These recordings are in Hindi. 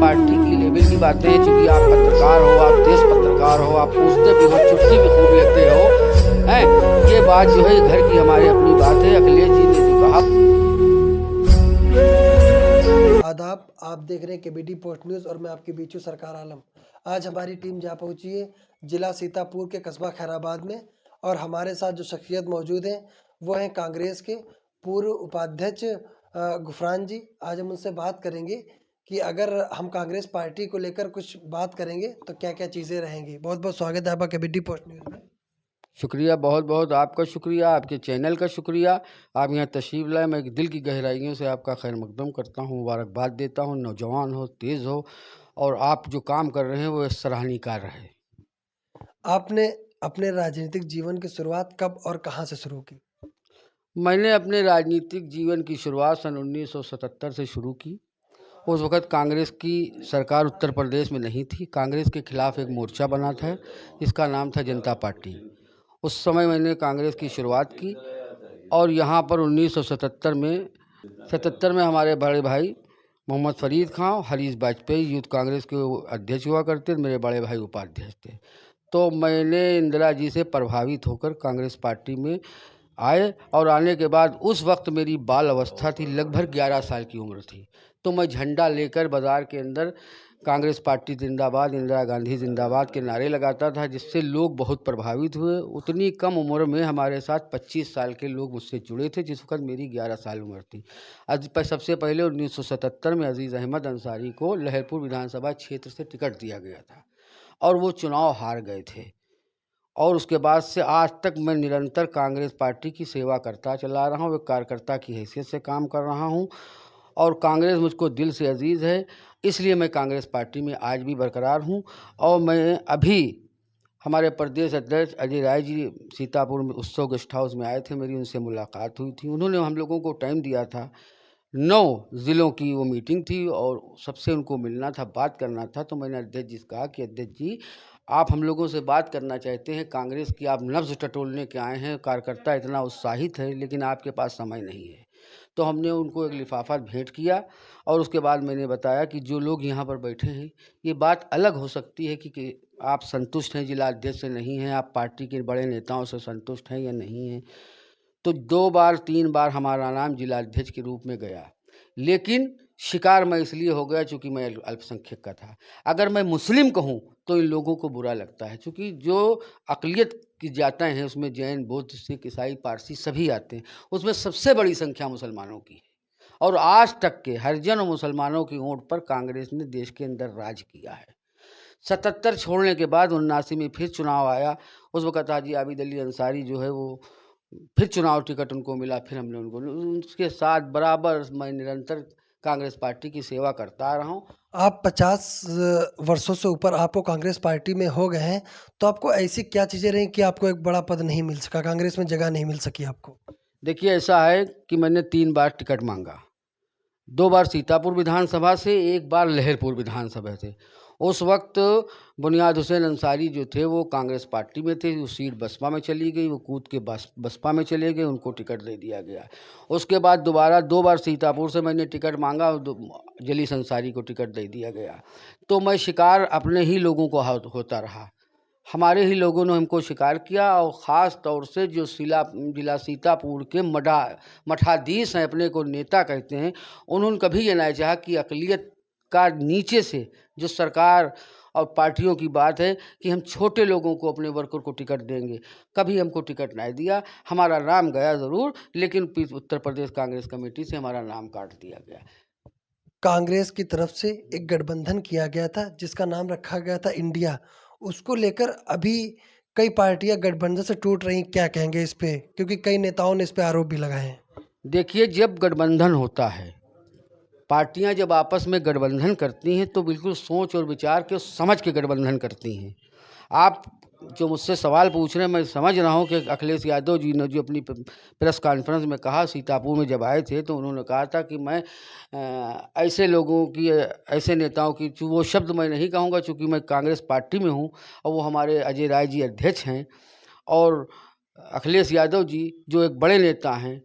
पार्टी की लेवल की बातें हैं, चूँकि आप पत्रकार हो, आप देश पत्रकार हो, आप पूछते भी हो, चुटकी भी खूब लेते हो, हैं? ये बात जो है घर की हमारे अपनी बात है। अखिलेश जी ने जो कहा। आदाब, आप देख रहे हैं केबीडी पोस्ट न्यूज़ और मैं आपके बीच हूँ सरकार आलम। आज हमारी टीम जा पहुंची है जिला सीतापुर के कस्बा खैराबाद में और हमारे साथ जो शख्सियत मौजूद हैं वो हैं कांग्रेस के पूर्व उपाध्यक्ष गुफरान जी। आज हम उनसे बात करेंगे कि अगर हम कांग्रेस पार्टी को लेकर कुछ बात करेंगे तो क्या क्या चीज़ें रहेंगी। बहुत बहुत स्वागत है आपका केबीडी पोस्ट न्यूज़ में। शुक्रिया, बहुत बहुत आपका शुक्रिया, आपके चैनल का शुक्रिया। आप यहाँ तशरीफ़ लाए, मैं दिल की गहराइयों से आपका खैर मकदम करता हूँ, मुबारकबाद देता हूँ। नौजवान हो, तेज़ हो और आप जो काम कर रहे हैं वो सराहनीय कार्य है। आपने अपने राजनीतिक जीवन की शुरुआत कब और कहाँ से शुरू की? मैंने अपने राजनीतिक जीवन की शुरुआत सन 1977 से शुरू की। उस वक़्त कांग्रेस की सरकार उत्तर प्रदेश में नहीं थी। कांग्रेस के खिलाफ़ एक मोर्चा बना था, जिसका नाम था जनता पार्टी। उस समय मैंने कांग्रेस की शुरुआत की और यहाँ पर 1977 में हमारे बड़े भाई मोहम्मद फ़रीद खां, हरीश वाजपेयी यूथ कांग्रेस के अध्यक्ष हुआ करते थे, मेरे बड़े भाई उपाध्यक्ष थे। तो मैंने इंदिरा जी से प्रभावित होकर कांग्रेस पार्टी में आए और आने के बाद उस वक्त मेरी बाल अवस्था थी, लगभग 11 साल की उम्र थी। तो मैं झंडा लेकर बाज़ार के अंदर कांग्रेस पार्टी जिंदाबाद, इंदिरा गांधी जिंदाबाद के नारे लगाता था, जिससे लोग बहुत प्रभावित हुए। उतनी कम उम्र में हमारे साथ 25 साल के लोग मुझसे जुड़े थे, जिस वक्त मेरी 11 साल उम्र थी। सबसे पहले 1977 में अजीज़ अहमद अंसारी को लहरपुर विधानसभा क्षेत्र से टिकट दिया गया था और वो चुनाव हार गए थे। और उसके बाद से आज तक मैं निरंतर कांग्रेस पार्टी की सेवा करता चला रहा हूँ, एक कार्यकर्ता की हैसियत से काम कर रहा हूँ और कांग्रेस मुझको दिल से अजीज़ है, इसलिए मैं कांग्रेस पार्टी में आज भी बरकरार हूँ। और मैं अभी हमारे प्रदेश अध्यक्ष अजय राय जी सीतापुर में उत्सव गेस्ट हाउस में आए थे, मेरी उनसे मुलाकात हुई थी। उन्होंने हम लोगों को टाइम दिया था, 9 ज़िलों की वो मीटिंग थी और सबसे उनको मिलना था, बात करना था। तो मैंने अध्यक्ष जी से कहा कि अध्यक्ष जी, आप हम लोगों से बात करना चाहते हैं, कांग्रेस की आप नब्ज़ टटोलने के आए हैं, कार्यकर्ता इतना उत्साहित है, लेकिन आपके पास समय नहीं है। तो हमने उनको एक लिफाफा भेंट किया और उसके बाद मैंने बताया कि जो लोग यहाँ पर बैठे हैं, ये बात अलग हो सकती है कि आप संतुष्ट हैं जिला अध्यक्ष से नहीं हैं, आप पार्टी के बड़े नेताओं से संतुष्ट हैं या नहीं हैं। तो 2 बार 3 बार हमारा नाम जिला अध्यक्ष के रूप में गया, लेकिन शिकार मैं इसलिए हो गया चूँकि मैं अल्पसंख्यक का था। अगर मैं मुस्लिम कहूँ तो इन लोगों को बुरा लगता है, चूँकि जो अक़लियत की जातें हैं उसमें जैन, बौद्ध, सिख, ईसाई, पारसी सभी आते हैं, उसमें सबसे बड़ी संख्या मुसलमानों की है। और आज तक के हरिजन और मुसलमानों की ओट पर कांग्रेस ने देश के अंदर राज किया है। 77 छोड़ने के बाद 79 में फिर चुनाव आया। उस वक़्त हाजी आबिद अली अंसारी जो है वो फिर चुनाव टिकट उनको मिला, फिर हमने उनको, उसके साथ बराबर मैं निरंतर कांग्रेस पार्टी की सेवा करता रहा हूँ। आप 50 वर्षों से ऊपर आपको कांग्रेस पार्टी में हो गए हैं, तो आपको ऐसी क्या चीज़ें रहीं कि आपको एक बड़ा पद नहीं मिल सका, कांग्रेस में जगह नहीं मिल सकी आपको? देखिए, ऐसा है कि मैंने 3 बार टिकट मांगा, 2 बार सीतापुर विधानसभा से, 1 बार लहरपुर विधानसभा से। उस वक्त बुनियाद हुसैन अंसारी जो थे वो कांग्रेस पार्टी में थे, वो सीट बसपा में चली गई, वो कूद के बसपा में चले गए, उनको टिकट दे दिया गया। उसके बाद दोबारा 2 बार सीतापुर से मैंने टिकट मांगा, जलीस अंसारी को टिकट दे दिया गया। तो मैं शिकार अपने ही लोगों को होता रहा, हमारे ही लोगों ने हमको शिकार किया। और ख़ास तौर से जो जिला सीतापुर के मठाधीश हैं, अपने को नेता कहते हैं, उन्होंने कभी ये नहीं चाहा कि अक़लियत का नीचे से जो सरकार और पार्टियों की बात है कि हम छोटे लोगों को, अपने वर्कर को टिकट देंगे, कभी हमको टिकट नहीं दिया। हमारा नाम गया ज़रूर, लेकिन उत्तर प्रदेश कांग्रेस कमेटी से हमारा नाम काट दिया गया। कांग्रेस की तरफ से एक गठबंधन किया गया था जिसका नाम रखा गया था इंडिया। उसको लेकर अभी कई पार्टियां गठबंधन से टूट रही, क्या कहेंगे इस पे? क्योंकि कई नेताओं ने इस पे आरोप भी लगाए हैं। देखिए, जब गठबंधन होता है, पार्टियां जब आपस में गठबंधन करती हैं तो बिल्कुल सोच और विचार के समझ के गठबंधन करती हैं। आप जो मुझसे सवाल पूछ रहे हैं, मैं समझ रहा हूं कि अखिलेश यादव जी ने जो अपनी प्रेस कॉन्फ्रेंस में कहा, सीतापुर में जब आए थे तो उन्होंने कहा था कि मैं ऐसे लोगों की, ऐसे नेताओं की, वो शब्द मैं नहीं कहूँगा चूँकि मैं कांग्रेस पार्टी में हूँ और वो हमारे अजय राय जी अध्यक्ष हैं, और अखिलेश यादव जी जो एक बड़े नेता हैं,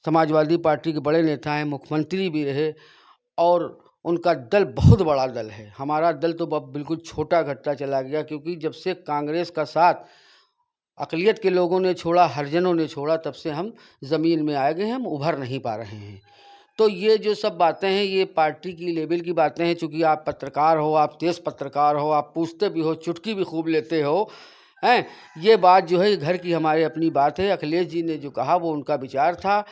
समाजवादी पार्टी के बड़े नेता हैं, मुख्यमंत्री भी रहे, और उनका दल बहुत बड़ा दल है। हमारा दल तो अब बिल्कुल छोटा घटता चला गया, क्योंकि जब से कांग्रेस का साथ अक़लियत के लोगों ने छोड़ा, हरिजनों ने छोड़ा, तब से हम ज़मीन में आ गए हैं, हम उभर नहीं पा रहे हैं। तो ये जो सब बातें हैं, ये पार्टी की लेवल की बातें हैं। चूँकि आप पत्रकार हो, आप तेज़ पत्रकार हो, आप पूछते भी हो, चुटकी भी खूब लेते हो, हैं। ये बात जो है, ये घर की हमारे अपनी बात है। अखिलेश जी ने जो कहा वो उनका विचार था,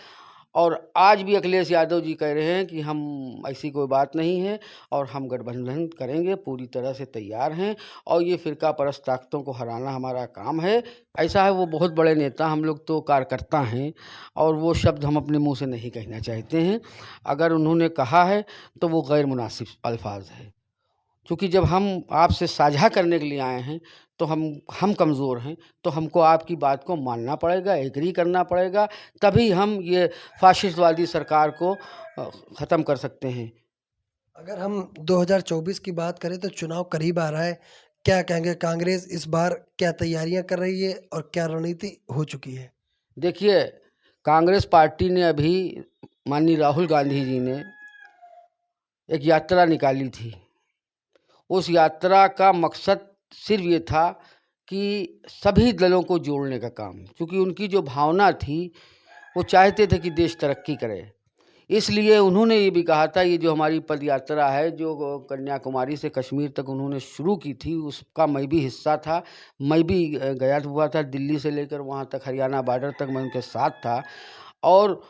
और आज भी अखिलेश यादव जी कह रहे हैं कि हम ऐसी कोई बात नहीं है और हम गठबंधन करेंगे, पूरी तरह से तैयार हैं, और ये फ़िरका परस्त ताकतों को हराना हमारा काम है। ऐसा है, वो बहुत बड़े नेता, हम लोग तो कार्यकर्ता हैं, और वो शब्द हम अपने मुंह से नहीं कहना चाहते हैं। अगर उन्होंने कहा है तो वो गैर मुनासिब अल्फाज है। क्योंकि जब हम आपसे साझा करने के लिए आए हैं, तो हम कमज़ोर हैं, तो हमको आपकी बात को मानना पड़ेगा, एग्री करना पड़ेगा, तभी हम ये फाशिस्टवादी सरकार को ख़त्म कर सकते हैं। अगर हम 2024 की बात करें तो चुनाव करीब आ रहा है, क्या कहेंगे कांग्रेस इस बार क्या तैयारियां कर रही है और क्या रणनीति हो चुकी है? देखिए, कांग्रेस पार्टी ने अभी, माननीय राहुल गांधी जी ने एक यात्रा निकाली थी। उस यात्रा का मकसद सिर्फ ये था कि सभी दलों को जोड़ने का काम, क्योंकि उनकी जो भावना थी, वो चाहते थे कि देश तरक्की करे। इसलिए उन्होंने ये भी कहा था, ये जो हमारी पद यात्रा है, जो कन्याकुमारी से कश्मीर तक उन्होंने शुरू की थी, उसका मैं भी हिस्सा था। मैं भी गया हुआ था, दिल्ली से लेकर वहाँ तक, हरियाणा बॉर्डर तक मैं उनके साथ था, और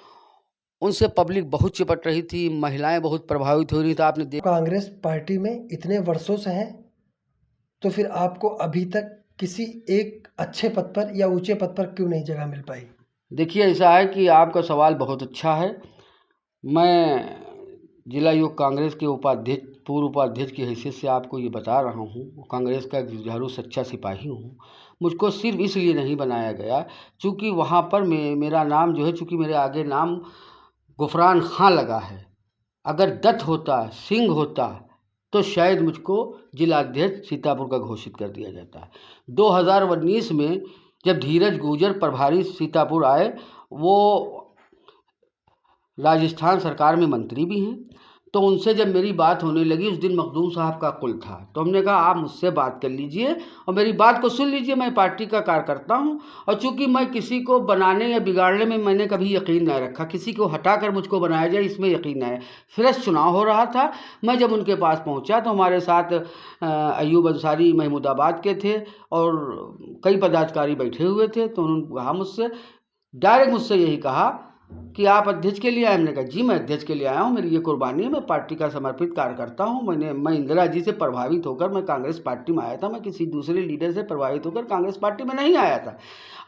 उनसे पब्लिक बहुत चिपट रही थी, महिलाएं बहुत प्रभावित हो रही थी। आपने कांग्रेस पार्टी में इतने वर्षों से हैं, तो फिर आपको अभी तक किसी एक अच्छे पद पर या ऊंचे पद पर क्यों नहीं जगह मिल पाई? देखिए, ऐसा है कि आपका सवाल बहुत अच्छा है। मैं जिला युवक कांग्रेस के उपाध्यक्ष, पूर्व उपाध्यक्ष की हैसियत से आपको ये बता रहा हूँ, कांग्रेस का एक जुझारू सच्चा सिपाही हूँ। मुझको सिर्फ इसलिए नहीं बनाया गया चूँकि वहाँ पर मेरा नाम जो है, चूँकि मेरे आगे नाम गुफरान खां लगा है। अगर दत्त होता, सिंह होता, तो शायद मुझको जिलाध्यक्ष सीतापुर का घोषित कर दिया जाता। 2019 में जब धीरज गुर्जर प्रभारी सीतापुर आए, वो राजस्थान सरकार में मंत्री भी हैं, तो उनसे जब मेरी बात होने लगी, उस दिन मखदूम साहब का कुल था, तो हमने कहा आप मुझसे बात कर लीजिए और मेरी बात को सुन लीजिए। मैं पार्टी का कार्यकर्ता हूं, और चूंकि मैं किसी को बनाने या बिगाड़ने में मैंने कभी यकीन नहीं रखा, किसी को हटाकर मुझको बनाया जाए इसमें यकीन नहीं है। फ्रेश चुनाव हो रहा था, मैं जब उनके पास पहुंचा तो हमारे साथ अयूब अंसारी महमूदाबाद के थे और कई पदाधिकारी बैठे हुए थे। तो उन्होंने कहा मुझसे, डायरेक्ट मुझसे यही कहा कि आप अध्यक्ष के लिए आए? हमने कहा जी, मैं अध्यक्ष के लिए आया हूँ, मेरी ये कुर्बानी है, मैं पार्टी का समर्पित कार्यकर्ता हूँ। मैं इंदिरा जी से प्रभावित होकर मैं कांग्रेस पार्टी में आया था, मैं किसी दूसरे लीडर से प्रभावित होकर कांग्रेस पार्टी में नहीं आया था।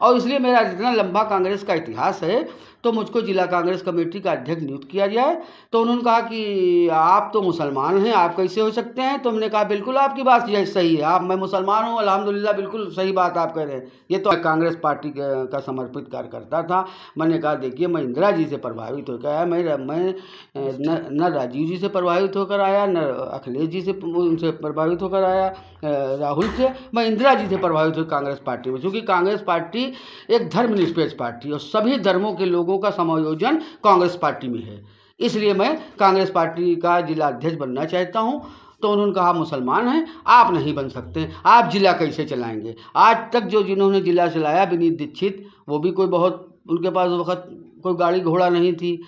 और इसलिए मेरा जितना लंबा कांग्रेस का इतिहास है, तो मुझको जिला कांग्रेस कमेटी का अध्यक्ष नियुक्त किया जाए। तो उन्होंने कहा कि आप तो मुसलमान हैं, आप कैसे हो सकते हैं? तो हमने कहा बिल्कुल आपकी बात सही है, मैं मुसलमान हूँ, अल्हम्दुलिल्लाह, बिल्कुल सही बात आप कह रहे हैं। ये तो कांग्रेस पार्टी का समर्पित कार्यकर्ता था। मैंने कहा देखिए, मैं इंदिरा जी से प्रभावित होकर आया, मैं न राजीव जी से प्रभावित होकर आया, न अखिलेश जी से उनसे प्रभावित होकर आया, राहुल से। मैं इंदिरा जी से प्रभावित हुई कांग्रेस पार्टी में, क्योंकि कांग्रेस पार्टी एक धर्मनिरपेक्ष पार्टी और सभी धर्मों के लोगों का समायोजन कांग्रेस पार्टी में है। इसलिए मैं कांग्रेस पार्टी का जिला अध्यक्ष बनना चाहता हूँ। तो उन्होंने कहा मुसलमान हैं, आप नहीं बन सकते, आप जिला कैसे चलाएंगे? आज तक जिन्होंने जिला चलाया, विनीत दीक्षित, वो भी कोई बहुत, उनके पास उस वक्त कोई गाड़ी घोड़ा नहीं थी,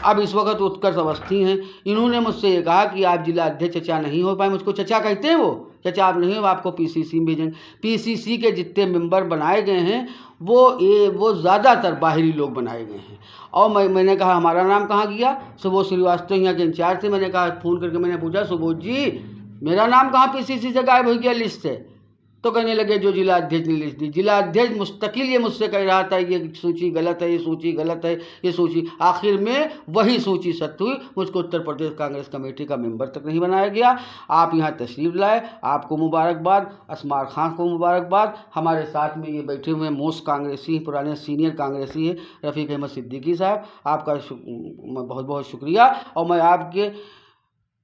अब इस वक्त उत्कर्ष अवस्थी हैं। इन्होंने मुझसे ये कहा कि आप जिला अध्यक्ष चचा नहीं हो पाए। मुझको चचा कहते हैं, वो चचा आप नहीं हो, आपको पीसीसी में भेजेंगे। पीसीसी के जितने मेंबर बनाए गए हैं, वो ज़्यादातर बाहरी लोग बनाए गए हैं। और मैंने कहा हमारा नाम कहाँ गया? सुबोध श्रीवास्तव यहाँ के इंचार्ज थे। मैंने कहा, फ़ोन करके मैंने पूछा, सुबोध जी मेरा नाम कहाँ पीसीसी से गायब हो गया लिस्ट से? तो कहने लगे जो जिला अध्यक्ष ने लिस्ट दी। जिला अध्यक्ष मुस्तकिल ये मुझसे कह रहा था, ये सूची गलत है, ये सूची गलत है, ये सूची। आखिर में वही सूची सत्य हुई, मुझको उत्तर प्रदेश कांग्रेस कमेटी का मेंबर तक नहीं बनाया गया। आप यहाँ तशरीफ़ लाए, आपको मुबारकबाद, असमार खां को मुबारकबाद। हमारे साथ में ये बैठे हुए मोस्ट कांग्रेसी, पुराने सीनियर कांग्रेसी हैं, रफ़ीक अहमद सिद्दीकी साहब, आपका बहुत बहुत शुक्रिया। और मैं आपके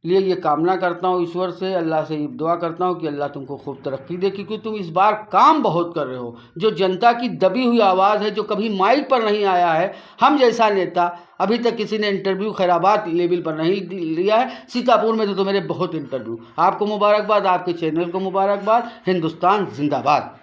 लिए ये कामना करता हूँ, ईश्वर से, अल्लाह से दुआ करता हूँ कि अल्लाह तुमको खूब तरक्की दे, क्योंकि तुम इस बार काम बहुत कर रहे हो। जो जनता की दबी हुई आवाज़ है, जो कभी माइक पर नहीं आया है, हम जैसा नेता अभी तक किसी ने इंटरव्यू खैराबाद लेवल पर नहीं लिया है। सीतापुर में तो मेरे बहुत इंटरव्यू। आपको मुबारकबाद, आपके चैनल को मुबारकबाद। हिंदुस्तान जिंदाबाद।